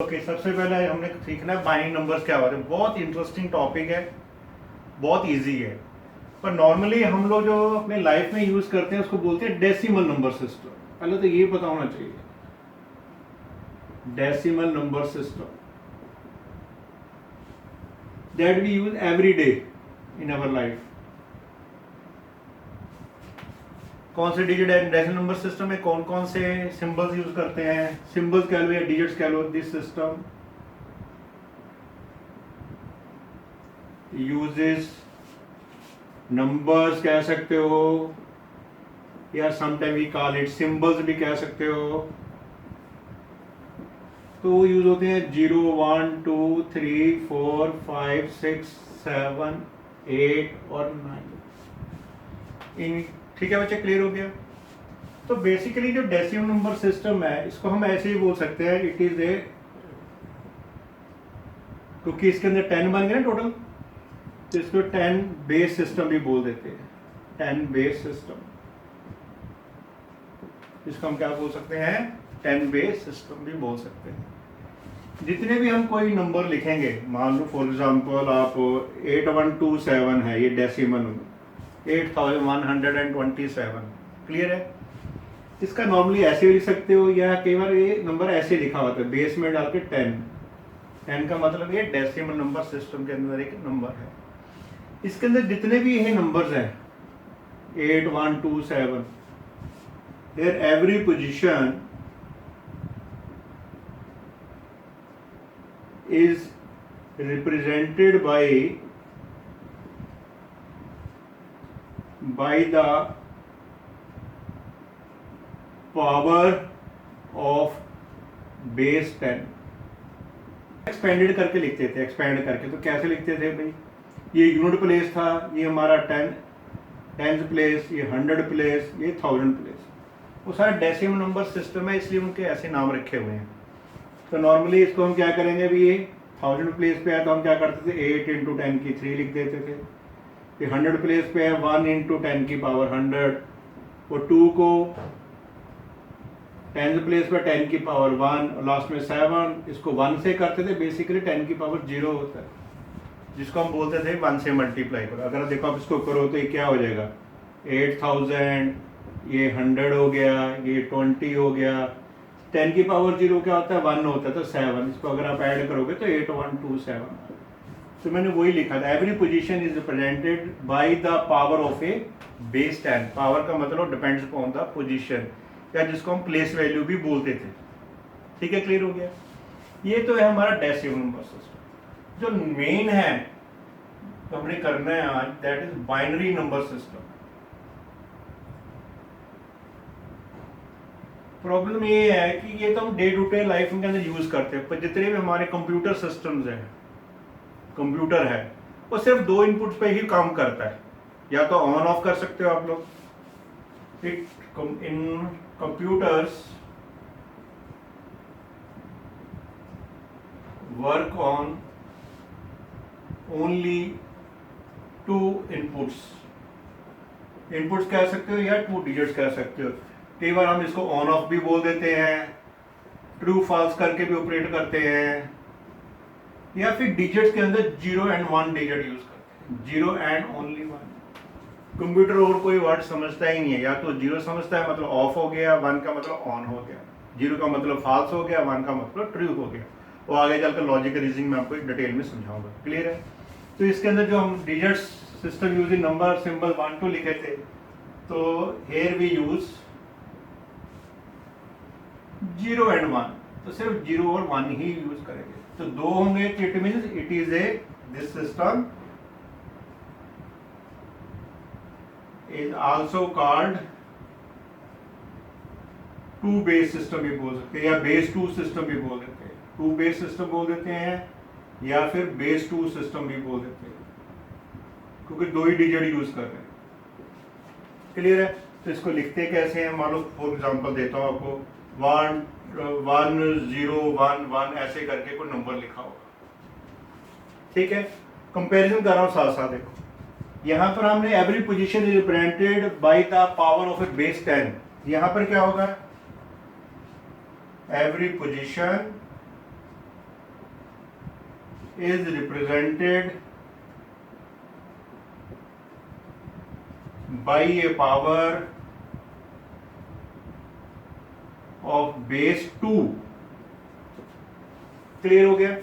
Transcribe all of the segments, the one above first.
Okay, सबसे पहले हमने सीखना है बाइनरी नंबर्स क्या होते हैं। बहुत इंटरेस्टिंग टॉपिक है, बहुत इजी है, पर नॉर्मली हम लोग जो अपने लाइफ में यूज करते हैं उसको बोलते हैं डेसिमल नंबर सिस्टम। पहले तो ये पता होना चाहिए, decimal number system that we use every day in our life. कौन से डिजिट डेसिमल नंबर सिस्टम में कौन कौन से सिंबल्स यूज करते हैं, सिंबल्स कह लो या डिजिट्स कह लो। दिस सिस्टम यूजेस नंबर्स कह सकते हो, या sometime we call it symbols भी कह सकते हो। तो यूज होते हैं 0 1 2 3 4 5 6 7 8 और 9 इन। ठीक है बच्चे, क्लियर हो गया। तो बेसिकली जो डेसिमल नंबर सिस्टम है इसको हम ऐसे ही बोल सकते हैं, इट इज ए, क्योंकि इसके अंदर 10 बन गए ना टोटल, तो इसको 10 बेस सिस्टम भी बोल देते हैं। 10 बेस सिस्टम, इसको हम क्या बोल सकते हैं, 10 बेस सिस्टम भी बोल सकते हैं। जितने भी हम कोई नंबर लिखेंगे, मान लो फॉर एग्जांपल आप 8127 है, ये डेसिमल नंबर 8127, क्लियर है। इसका नॉर्मली ऐसे भी लिख सकते हो, या कई बार ये नंबर ऐसे लिखा होता है बेस में डाल के 10 का मतलब ये डेसिमल नंबर सिस्टम के अंदर एक नंबर है। इसके अंदर जितने भी ये नंबर्स हैं 8127, there every position is represented by the power of base 10। Expanded करके लिखते थे, एक्सपेंड करके तो कैसे लिखते थे भाई, ये यूनिट प्लेस था, ये हमारा 10th प्लेस, ये 100 प्लेस, ये 1000 प्लेस, वो सारा डेसिमल नंबर सिस्टम है, इसलिए उनके ऐसे नाम रखे हुए हैं। तो नॉर्मली इसको हम क्या करेंगे, अभी ये 1000 प्लेस पे है तो हम क्या करते थे, 8 × 10 की 3 लिख देते थे। ये 100 प्लेस पे है, 1 × 10 की पावर 100, और 2 को 10th प्लेस पे 10 की पावर 1, और लास्ट में 7, इसको 1 से करते थे। बेसिकली 10 की पावर 0 होता है, जिसको हम बोलते थे 1 से मल्टीप्लाई करो। अगर देखो आप इसको करो तो ये क्या हो जाएगा, 8000, ये 100 हो गया, ये 20 हो गया। 10 की पावर 0 क्या होता है, 1 होता है, तो 7, इसको अगर आप ऐड करोगे तो 8127। तो मैंने वही लिखा था, every position is represented by the power of A base 10। Power का मतलब डिपेंड्स अपॉन द पोजीशन, या जिसको हम प्लेस वैल्यू भी बोलते थे। ठीक है, क्लियर हो गया। ये तो है हमारा डेसिमल नंबर सिस्टम। जो मेन है तो हमने करना है आज, that is binary number system. Problem ये है कि ये तो हम डे टू डे लाइफ के अंदर यूज करते हैं, पर जितने भी हमारे कंप्यूटर सिस्टम्स हैं, कंप्यूटर है, वो सिर्फ 2 इनपुट्स पे ही काम करता है। या तो ऑन ऑफ कर सकते हो आप लोग, in computers work on only 2 inputs. Inputs कह सकते हो या 2 डिजिट्स कह सकते हो। कई बार हम इसको ऑन ऑफ भी बोल देते हैं, ट्रू फॉल्स करके भी ऑपरेट करते हैं, या फिर डिजिट्स के अंदर 0 और 1 डिजिट यूज करते हैं, 0 और ओनली 1। कंप्यूटर और कोई वर्ड समझता ही नहीं है, या तो 0 समझता है मतलब ऑफ हो गया, 1 का मतलब ऑन हो गया, 0 का मतलब फॉल्स हो गया, 1 का मतलब ट्रू हो गया। वो आगे चलकर लॉजिकल रीजनिंग में आपको डिटेल में समझाऊंगा, क्लियर है। तो इसके अंदर जो हम digits system using number symbol 1 2 लिखे थे, तो हेयर वी यूज 0 और 1, तो सिर्फ 0 और 1 ही यूज करेंगे। तो 2 होंगे, it means it is a, this system is also called 2 base system भी बोल सकते हैं, या बेस 2 सिस्टम भी बोल देते हैं। 2 बेस सिस्टम बोल देते हैं, या फिर बेस 2 सिस्टम भी बोल देते हैं, क्योंकि 2 ही डिजिट यूज कर रहे हैं। क्लियर है। तो इसको लिखते कैसे हैं, मान लो फॉर एग्जांपल देता हूं आपको, 1 1 0 1 1 ऐसे करके कोई नंबर लिखा होगा। ठीक है, कंपैरिजन कर रहा हूं साथ साथ। देखो यहां पर हमने every position is represented by the power of A base 10। यहां पर क्या होगा, every position is represented by a power of base 2। Clear हो गया।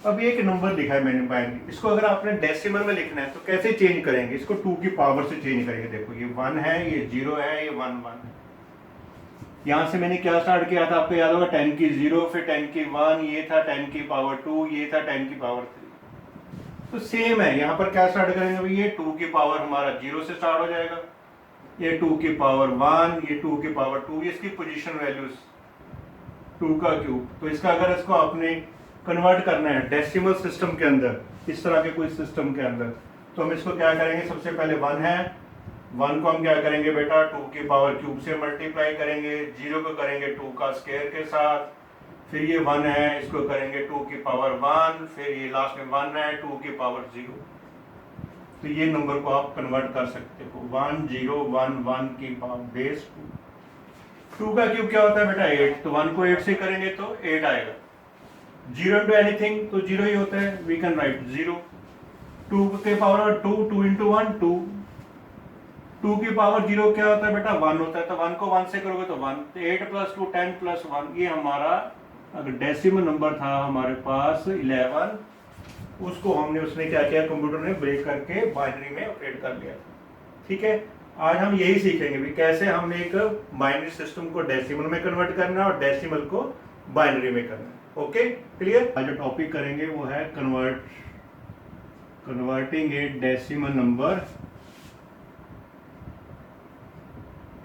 अब ये एक नंबर लिखा है मैंने बाइनरी, इसको अगर आपने डेसिमल में लिखना है तो कैसे चेंज करेंगे, इसको 2 की पावर से चेंज करेंगे। देखो ये 1 है, ये 0 है, ये 1 1 है। यहां से मैंने क्या स्टार्ट किया था, आपको याद होगा 10 की 0, फिर 10 की 1, ये था 10 की पावर 2, ये था 10 की पावर 3। तो सेम है, यहाँ पर क्या स्टार्ट करेंगे भाई, ये 2 की पावर हमारा 0 से स्टार्ट हो जाएगा, ये 2 की पावर 1, ये 2 की पावर 2, ये इसकी पोजीशन वैल्यूज 2 का क्यूब। तो इसका अगर इसको आपने कन्वर्ट करना है डेसिमल सिस्टम के अंदर, इस तरह के कोई सिस्टम के अंदर, तो हम इसको क्या करेंगे, सबसे पहले 1 है, 1 को हम क्या करेंगे बेटा 2 की पावर क्यूब से मल्टीप्लाई करेंगे, 0 को करेंगे 2 का स्क्वायर के साथ, फिर ये 1 है, इसको करेंगे 2 की पावर 1, फिर ये लास्ट में 1 है 2 की पावर 0। तो ये नंबर को आप कन्वर्ट कर सकते हो 1 0 1 1 की पावर बेस 2। 2 का क्यूब क्या होता है बेटा 8, तो 1 को 8 से करेंगे तो 8 आएगा। 0 into anything तो 0 ही होता है, वी कैन राइट 0। 2 के पावर 2, 2 into 1 2, 2 की पावर 0 क्या होता है बेटा 1 होता है, तो 1 को 1 से करोगे तो 1, तो 8 + 2 10 + 1। ये हमारा अगर डेसिमल नंबर था हमारे पास 11, उसको हमने उसने क्या किया, कंप्यूटर ने ब्रेक करके बाइनरी में ऑपरेट कर लिया। ठीक है, आज हम यही सीखेंगे भी कैसे हमने एक बाइनरी सिस्टम को डेसिमल में कन्वर्ट करना है और डेसिमल को बाइनरी में करना है। Okay clear. आज जो टॉपिक करेंगे वो है कन्वर्टिंग ए decimal number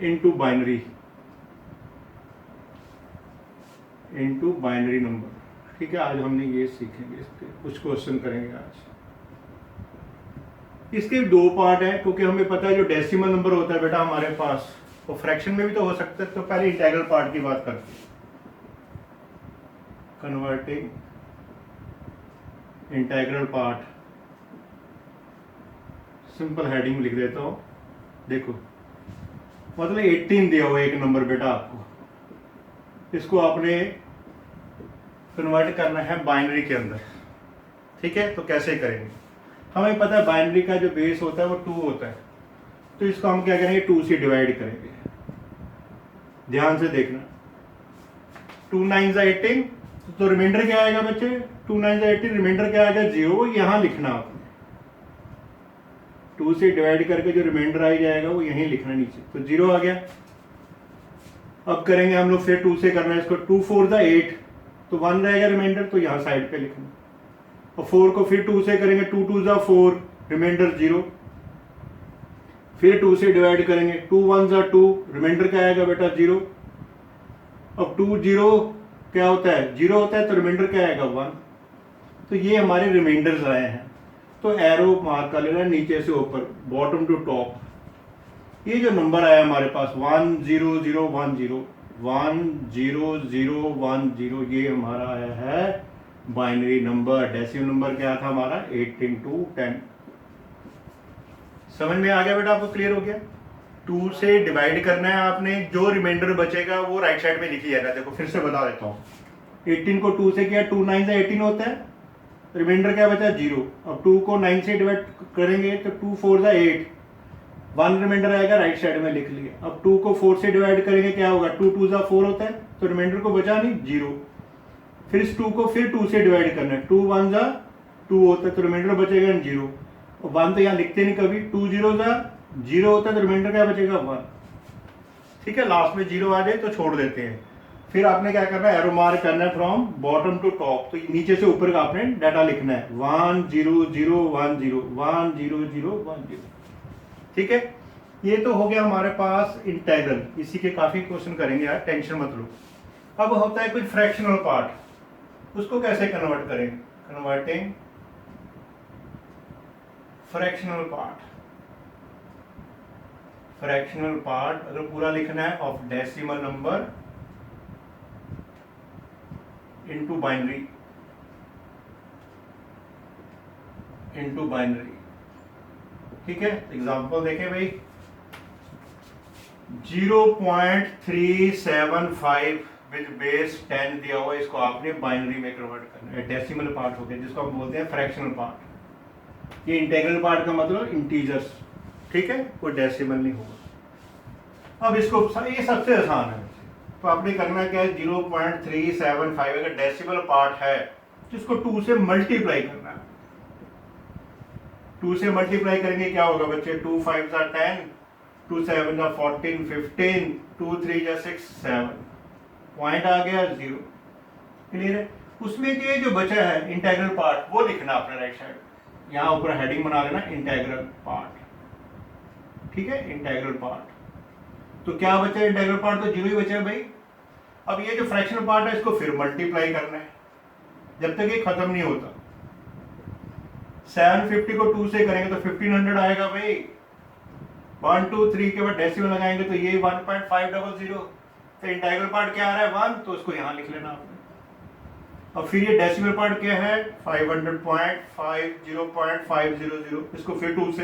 into binary number. ठीक है, आज हमने ये सीखेंगे, इसके कुछ क्वेश्चन करेंगे आज। इसके 2 पार्ट है, क्योंकि हमें पता है जो डेसिमल नंबर होता है बेटा हमारे पास वो फ्रैक्शन में भी तो हो सकता है। तो पहले इंटीग्रल पार्ट की बात करते हैं, converting integral part. Simple heading लिख देता हूं, देखो मतलब 18 दिया हुआ एक नंबर बेटा आपको, इसको आपने कन्वर्ट करना है बाइनरी के अंदर। ठीक है, तो कैसे करेंगे, हमें पता है बाइनरी का जो बेस होता है वो 2 होता है, तो इसको हम क्या करेंगे 2 से डिवाइड करेंगे। ध्यान से देखना, 2 9 18, तो रिमाइंडर क्या आएगा बच्चे, 2 9 18, रिमाइंडर क्या आएगा 0, यहां लिखना आपने। 2 से डिवाइड करके जो रिमाइंडर आ जाएगा वो यहीं लिखना नीचे, तो 0 आ गया। अब करेंगे हम लोग फिर 2 से करना है इसको, 2 4 8, तो 1 रहेगा रिमाइंडर, तो यहाँ साइड पे लिखना। और 4 को फिर 2 से करेंगे, 2 2 4, रिमाइंडर 0। फिर 2 से डिवाइड करेंगे, 2 1 2, रिमाइंडर क्या आएगा बेटा 0। अब 2 0 क्या होता है 0 होता है, तो रिमाइंडर क्या आएगा 1। तो ये हमारे रिमाइंडर्स आए हैं, तो एरो मार्क कर लेना नीचे से ऊपर, बॉटम टू टॉप। ये जो नंबर आया हमारे पास 1 0 0 1 0 1 0 0 1 0, ये हमारा आया है बाइनरी नंबर। डेसिमल नंबर क्या था हमारा 8 into 10। समझ में आ गया बेटा, आपको क्लियर हो गया। 2 से डिवाइड करना है आपने, जो रिमाइंडर बचेगा वो राइट साइड में लिखी जाएगा। देखो फिर से बता देता हूँ, 18 को 2 से किया, 2 9 से 18 होता है, रिमाइंडर क्या बचा 0। अब 2 को 9 से डिवाइड करेंगे तो 2 4 8, 1 रिमाइंडर आएगा, राइट साइड में लिख लिया। अब 2 को 4 से डिवाइड करेंगे क्या होगा, 2 2 4 होता है, तो रिमाइंडर को बचा नहीं 0। फिर इस 2 को फिर 2 से डिवाइड करना है, 2 1 2 होता है, तो रिमाइंडर बचेगा 0। और 1 तो यहाँ लिखते नहीं कभी, 2 0 0 होता है, तो रिमाइंडर क्या बचेगा 1। ठीक है, लास्ट में 0 आ जाए तो छोड़ देते हैं। फिर आपने क्या करना है, एरो मार्क करना है फ्रॉम बॉटम टू टॉप, तो नीचे से ऊपर का आपने डाटा लिखना है 1 0 0 1 0 1 0 0 1 0। ठीक है, ये तो हो गया हमारे पास इंटीग्रल। इसी के काफी क्वेश्चन करेंगे यार, टेंशन मत लो। अब होता है कोई फ्रैक्शनल पार्ट, उसको कैसे कन्वर्ट करें, converting fractional part. Fractional part अगर पूरा लिखना है of decimal number into binary, ठीक है। एग्जांपल देखें भाई, 0.375 विद बेस 10 दिया हुआ, इसको आपने बाइनरी में कन्वर्ट करना है, डेसिमल पार्ट हो गया जिसको हम बोलते हैं फ्रैक्शनल पार्ट। ये इंटीग्रल पार्ट का मतलब इंटीजर्स, ठीक है, कोई डेसिमल नहीं होगा। अब इसको ये सबसे आसान है, तो आपने करना क्या है 0.375 अगर डेसिमल पार्ट है तो इसको 2 से मल्टीप्लाई करना है। 2 से मल्टीप्लाई करेंगे क्या होगा बच्चे, 2 5 10, 2 7 14 15, 2 3 6 7, पॉइंट आ गया 0। क्लियर है। उसमें ये जो बचा है इंटीग्रल पार्ट वो लिखना अपने राइट साइड, यहाँ ऊपर हेडिंग बना लेना इंटीग्रल पार्ट, ठीक है, इंटीग्रल पार्ट। तो क्या बचा इंटीग्रल पार्ट, तो 0 ही बचा है भाई। अब ये जो फ्रैक्शनल पार्ट है इसको फिर मल्टीप्लाई करना है जब तक ये खत्म नहीं होता। 750 को 2 से करेंगे तो 1500 आएगा भाई। 1 2 3 के बाद डेसिमल लगाएंगे तो ये 1.500। तो इंटीग्रल पार्ट क्या आ रहा है 1, तो उसको यहाँ लिख लेना आपने। अब फिर ये डेसिमल पार्ट क्या है 500.50.500, इसको फिर 2 से,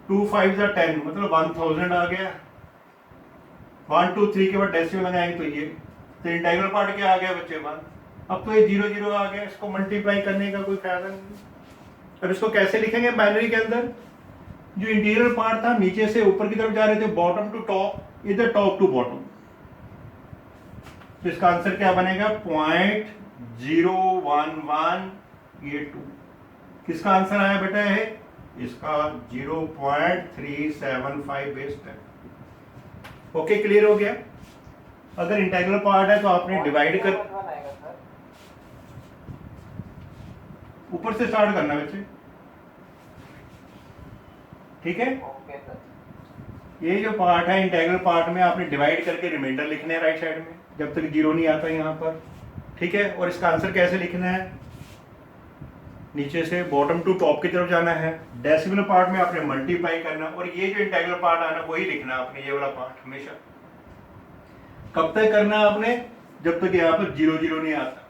2 5 10 मतलब 1000 आ गया। 1 2 3 के बाद डेसिमल लगाएंगे तो ये, तो इंटीग्रल पार्ट क्या आ गया बच्चे 1। अब तो ये 0 0 आ गया, इसको मल्टीप्लाई करने का कोई फायदा नहीं। अब इसको कैसे लिखेंगे बाइनरी के अंदर, जो इंटीरियर पार्ट था नीचे से ऊपर की तरफ जा रहे थे, बॉटम टू टॉप, इधर टॉप टू बॉटम, तो इसका आंसर क्या बनेगा 0.011, ये 2। किसका आंसर आया बेटा है इसका 0.375 बेस्ड है। ओके, क्लियर हो गया। अगर इंटीग्रल पार्ट है तो आपने डिवाइड कर, ऊपर से स्टार्ट करना बच्चे, ठीक है। ये जो पार्ट है इंटीग्रल पार्ट में आपने डिवाइड करके रिमाइंडर लिखने हैं राइट साइड में, जब तक 0 नहीं आता यहाँ पर, ठीक है। और इसका आंसर कैसे लिखना है, नीचे से बॉटम टू टॉप की तरफ जाना है, डेसिमल पार्ट में आपने मल्टीप्लाई करना, और ये जो इंटीग्रल पार्ट आना वही लिखना आपने, ये वाला पार्ट हमेशा। कब तक करना है आपने, जब तक यहाँ पर 0 0 नहीं आता,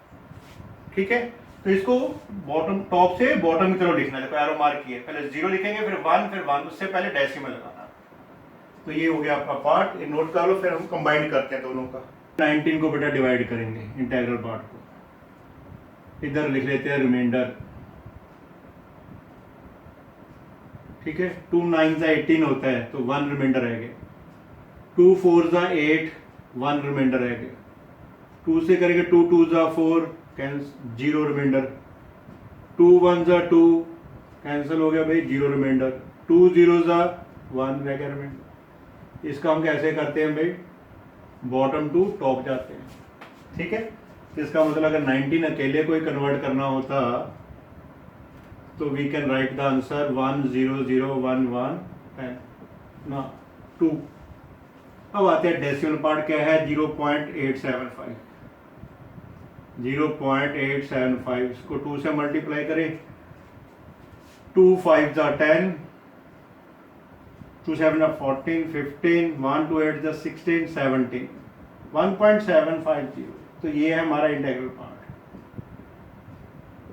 ठीक है। तो इसको बॉटम टॉप से बॉटम की तरफ लिखना है, एरो मार्क किए, पहले 0 लिखेंगे फिर 1 फिर 1, उससे पहले डेसिमल लगाना। तो ये हो गया आपका पार्ट, ये नोट कर लो, फिर हम कंबाइन करते हैं दोनों का। 19 को बेटा डिवाइड करेंगे इंटीग्रल पार्ट को, इधर लिख लेते हैं रिमाइंडर, ठीक है। 2 9 18 होता है तो 1 रिमाइंडर रह गया, 2 4 8 1 रिमाइंडर रह गया, 2 से करेंगे 2 2 4 0 रिमाइंडर, 2 1 2 कैंसिल हो गया भाई 0 रिमाइंडर, 2 0 1 रह गया रिमाइंडर। इसका हम कैसे करते हैं भाई, बॉटम टू टॉप जाते हैं, ठीक है। इसका मतलब अगर 19 अकेले कोई कन्वर्ट करना होता तो we can write the answer 1 0 0 1 1 ना 2। अब आते हैं डेसिमल पार्ट क्या है 0.875, 0.875, इसको 2 से मल्टीप्लाई करें, 2 5 10, 2 7 14 15, 1 2 8 16 17, 1.750। तो ये है हमारा इंटीग्रल पार्ट,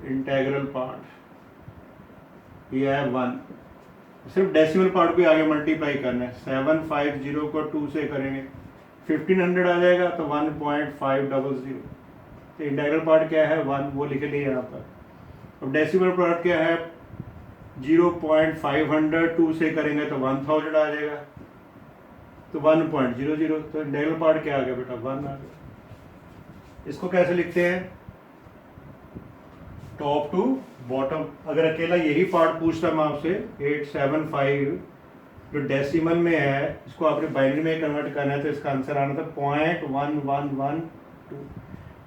इंटीग्रल पार्ट ये है 1। सिर्फ डेसिमल पार्ट को आगे मल्टीप्लाई करना है, 750 को 2 से करेंगे 1500 आ जाएगा, तो 1.500। तो इंटीग्रल पार्ट क्या है 1, वो लिख लिए यहाँ पर। अब डेसिमल पार्ट क्या है 0.500, 2 से करेंगे तो 1000 आ जाएगा, तो 1.00। तो इंटीग्रल पार्ट क्या आ गया बेटा 1 आ गया। इसको कैसे लिखते हैं, टॉप टू बॉटम। अगर अकेला यही पार्ट पूछता मैं आपसे 875 जो डेसिमल में है, इसको आपने बाइनरी में कन्वर्ट करना है, तो इसका आंसर आना था 0.1112,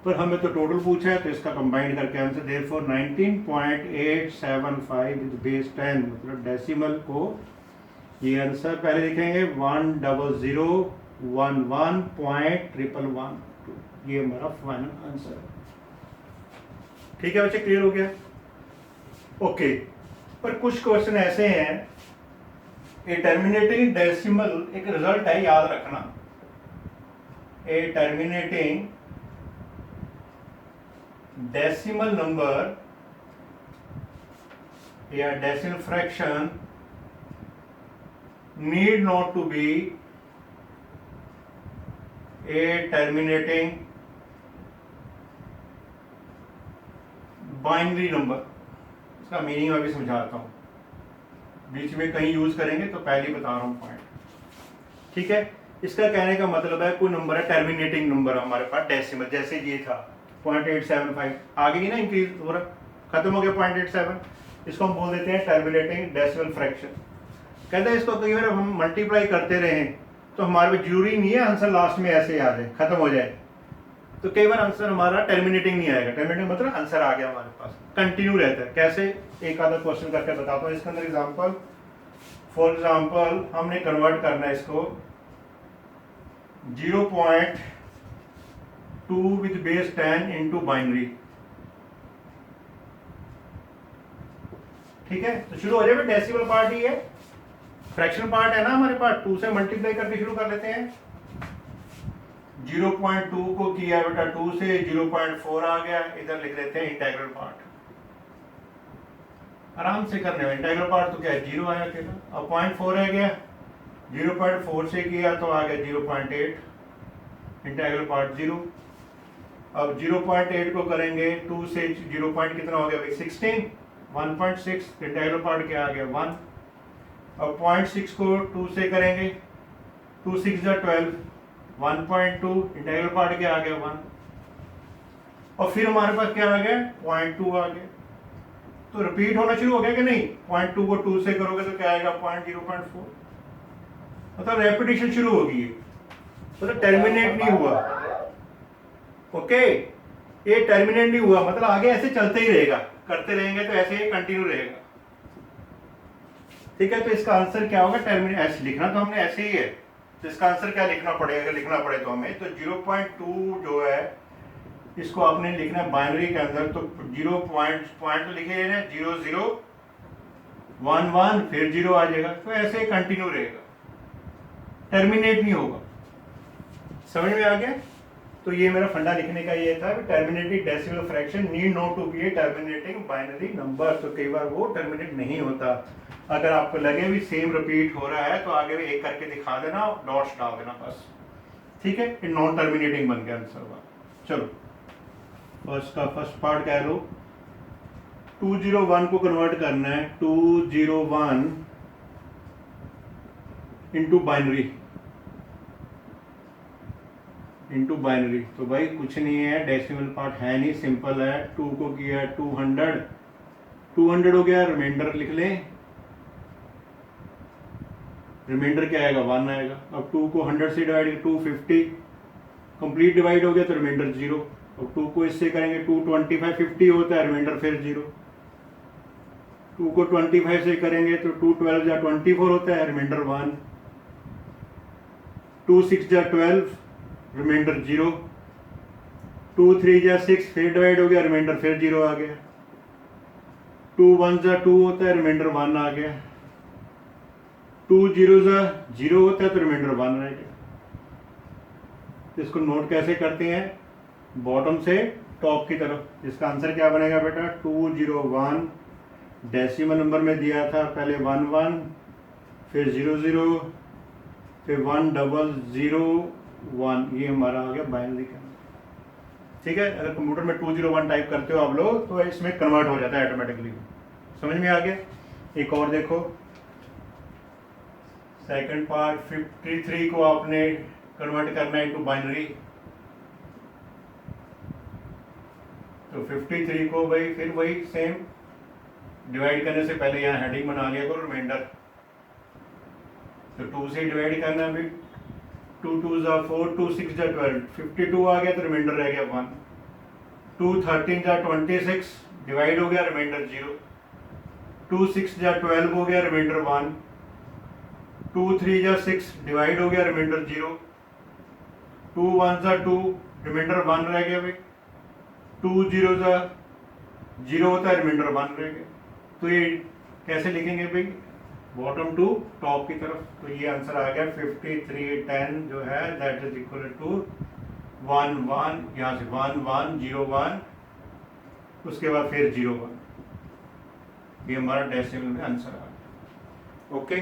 पर हमें तो टोटल पूछा है, तो इसका कंबाइन करके आंसर देयरफॉर 19.875 विद बेस 10, मतलब डेसिमल को ये आंसर पहले लिखेंगे 10011.112, ये हमारा फाइनल आंसर है। ठीक है बच्चे, क्लियर हो गया। ओके, पर कुछ क्वेश्चन ऐसे हैं, ए टर्मिनेटिंग डेसिमल एक रिजल्ट है, याद रखना। ए टर्मिनेटिंग डेसिमल नंबर या decimal fraction need not to be A terminating binary number. इसका मीनिंग मैं अभी समझाता हूँ, बीच में कहीं यूज करेंगे तो पहले ही बता रहा हूँ पॉइंट, ठीक है। इसका कहने का मतलब है कोई नंबर है टर्मिनेटिंग नंबर हमारे पास डेसिमल, जैसे ये था 0.875, आगे ही ना इंक्रीज हो रहा, खत्म हो गया 0.87, इसको हम बोल देते हैं टर्मिनेटिंग डेसिमल फ्रैक्शन। कहते हैं इसको कई बार हम मल्टीप्लाई करते रहे तो हमारे पे जरूरी नहीं है आंसर लास्ट में ऐसे आ जाए, खत्म हो जाए, तो कई बार आंसर हमारा टर्मिनेटिंग नहीं आएगा। टर्मिनेटिंग मतलब आंसर आ गया हमारे पास, कंटिन्यू रहता है। कैसे, एक आधा क्वेश्चन करके बताता हूँ। इसके अंदर एग्जांपल, फॉर एग्जांपल हमने कन्वर्ट करना है इसको 0.2 विद बेस 10 इनटू बाइनरी, ठीक है। तो शुरू हो जाए, डेसिमल पार्ट ही है, फ्रैक्शन पार्ट है ना हमारे पास, 2 से मल्टीप्लाई करके शुरू कर लेते हैं। 0.2 को किया बेटा 2 से, 0.4 आ गया, इधर लिख लेते हैं इंटीग्रल पार्ट, आराम से करने में। इंटीग्रल पार्ट तो क्या है, 0 आया अकेला। अब 0.4 रह गया, 0.4 से किया तो आ गया 0.8, इंटीग्रल पार्ट 0। अब 0.8 को करेंगे 2 से, 0 पॉइंट कितना हो गया भाई 16, 1.6, इंटीग्रल पार्ट क्या आ गया 1। अब 0.6 को 2 से करेंगे, 2 6 जा 12, 1.2, इंटीग्रल पार्ट क्या आ गया 1। और फिर हमारे पास क्या आ गया 0.2 आ गया। तो रिपीट होना शुरू हो गया कि नहीं, 0.2 को 2 से करोगे तो क्या आएगा 0.4, मतलब रेपिटेशन शुरू होगी है, मतलब टर्मिनेट नहीं हुआ। ओके, ये टर्मिनेट नहीं हुआ मतलब आगे ऐसे चलते ही रहेगा, करते रहेंगे तो ऐसे ही कंटिन्यू रहेगा, ठीक है। तो इसका आंसर क्या होगा, टर्मिनेट, ऐसे लिखना तो हमने ऐसे ही है, तो इसका आंसर क्या लिखना पड़ेगा, लिखना पड़े तो हमें, तो 0.2 जो है इसको आपने लिखना है बाइनरी के अंदर, तो 0 पॉइंट तो लिखे ना 0 0 1 1, फिर 0 आ जाएगा, तो ऐसे ही कंटिन्यू रहेगा, टर्मिनेट नहीं होगा। समझ में आ गया। तो ये मेरा फंडा लिखने का ये था, terminating decimal fraction need not to be a terminating binary number. तो कई बार वो टर्मिनेट नहीं होता। अगर आपको लगे भी सेम रिपीट हो रहा है तो आगे भी एक करके दिखा देना, डॉट्स डाल देना बस, ठीक है। ये नॉन टर्मिनेटिंग बन गया आंसर। चलो फर्स्ट का फर्स्ट पार्ट कह लो, 201 को कन्वर्ट करना है 201 इनटू बाइनरी, इनटू बाइनरी। तो भाई कुछ नहीं है, डेसिमल पार्ट है नहीं, सिंपल है। 2 को किया 200, 200 हो गया, रिमाइंडर लिख लें, रिमाइंडर क्या आएगा 1 आएगा। अब 2 को 100 से डिवाइड किया 250, कंप्लीट डिवाइड हो गया तो रिमाइंडर 0। अब 2 को इससे करेंगे 225, 50 होता है, रिमाइंडर फिर 0। 2 को 25 से करेंगे तो 2 12 जा 24 होता है, रिमाइंडर 1। 2 6 जा 12, रिमाइंडर 0। 2 3 जा 6, फिर डिवाइड हो गया, रिमाइंडर फिर 0 आ गया। 2 1 जा 2 होता है, रिमाइंडर 1 आ गया। 2 0 जा 0 होता है तो रिमाइंडर 1 रह गया। इसको नोट कैसे करते हैं, बॉटम से टॉप की तरफ। इसका आंसर क्या बनेगा बेटा, 201 डेसिमल नंबर में दिया था, पहले 1 1, फिर 0 0, फिर 1 0 1, ये हमारा आ गया बाइनरी का, ठीक है। अगर कंप्यूटर में 201 टाइप करते हो आप लोग तो इसमें कन्वर्ट हो जाता है ऑटोमेटिकली। समझ में आ गया। एक और देखो, सेकंड पार्ट 53 को आपने कन्वर्ट करना है इनटू बाइनरी। तो 53 को भाई फिर वही सेम, डिवाइड करने से पहले यहाँ हेडिंग बना लिया करो रिमाइंडर। तो 2 से डिवाइड करना है, 2 2 जा 4, 2 6 जा 12, 52 आ गया तो रिमाइंडर रह गया 1। 2 13 जा 26, डिवाइड हो गया, रिमाइंडर 0। 2 6 जा 12 हो गया, रिमाइंडर 1। 2 3 जा 6, डिवाइड हो गया, रिमाइंडर 0। 2 1 जा 2, रिमाइंडर 1 रह गया भाई। 2 0 जा 0 होता है, रिमाइंडर 1 रह गया। तो ये कैसे लिखेंगे भाई, बॉटम टू टॉप की तरफ। तो ये आंसर आ गया 53 10 जो है दैट इज इक्वल टू 1 1, यहाँ से 1 1 0 1, उसके बाद फिर 0 1। ये हमारा डेसिमल में आंसर आ गया। ओके।